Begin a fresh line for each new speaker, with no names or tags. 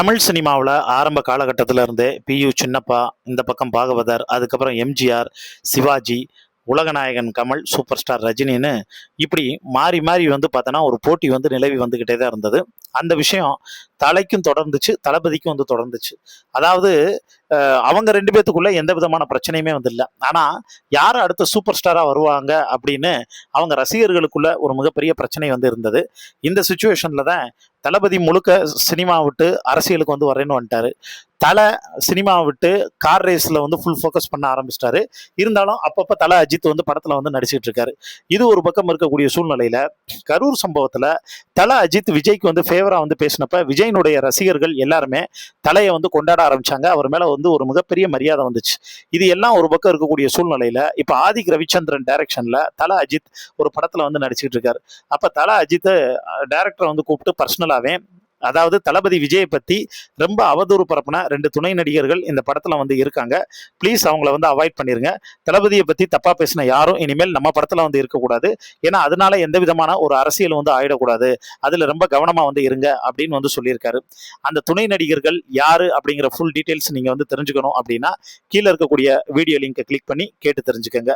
தமிழ் சினிமாவில் ஆரம்ப காலகட்டத்தில் இருந்தே பியு சின்னப்பா, இந்த பக்கம் பாகவதர், அதுக்கப்புறம் எம்ஜிஆர், சிவாஜி, உலகநாயகன் கமல், சூப்பர் ஸ்டார் ரஜினின்னு இப்படி மாறி மாறி பார்த்தோன்னா ஒரு போட்டி நிலவி வந்துக்கிட்டே தான் இருந்தது. அந்த விஷயம் தலைக்கும் தொடர்ந்துச்சு, தளபதிக்கும் தொடர்ந்துச்சு. அதாவது அவங்க 2 பேத்துக்குள்ள எந்த விதமான பிரச்சனையுமே இல்ல. ஆனா யார் அடுத்த சூப்பர் ஸ்டாரா வருவாங்க அப்படின்னு அவங்க ரசிகர்களுக்குள்ள ஒரு மிகப்பெரிய பிரச்சனை இருந்தது. இந்த சிச்சுவேஷன்ல தான் தளபதி முழுக்க சினிமா விட்டு அரசியலுக்கு வரேன்னு வந்துட்டாரு. தலை சினிமாவை விட்டு கார் ரேஸ்ல ஃபுல் ஃபோக்கஸ் பண்ண ஆரம்பிச்சிட்டாரு. இருந்தாலும் அப்பப்ப தலை அஜித் படத்துல நடிச்சிட்டு இருக்காரு. இது ஒரு பக்கம் இருக்கக்கூடிய சூழ்நிலையில கரூர் சம்பவத்துல தலை அஜித் விஜய்க்கு ஃபேவரா பேசினப்ப விஜயனுடைய ரசிகர்கள் எல்லாருமே தலையை கொண்டாட ஆரம்பிச்சாங்க. அவர் மேல ஒரு மிகப்பெரிய மரியாதை வந்துச்சு. இது எல்லாம் ஒரு பக்கம் இருக்கக்கூடிய சூழ்நிலையில இப்ப ஆதிக் ரவிச்சந்திரன் டைரக்ஷன்ல தலை அஜித் ஒரு படத்துல நடிச்சிட்டு இருக்காரு. அப்ப தலை அஜித் டைரக்டரை கூப்பிட்டு பர்சனலாவே, அதாவது தளபதி விஜயை பத்தி ரொம்ப அவதூறு பரப்புன 2 துணை நடிகர்கள் இந்த படத்துல இருக்காங்க. ப்ளீஸ் அவங்கள அவாய்ட் பண்ணிருங்க. தளபதியை பத்தி தப்பா பேசின யாரும் இனிமேல் நம்ம படத்துல இருக்கக்கூடாது. ஏன்னா அதனால எந்த விதமான ஒரு அரசியல் ஆயிடக்கூடாது. அதுல ரொம்ப கவனமா இருங்க அப்படின்னு சொல்லியிருக்காரு. அந்த துணை நடிகர்கள் யாரு அப்படிங்கிற ஃபுல் டீடைல்ஸ் நீங்க தெரிஞ்சுக்கணும் அப்படின்னா கீழே இருக்கக்கூடிய வீடியோ லிங்கை கிளிக் பண்ணி கேட்டு தெரிஞ்சுக்கங்க.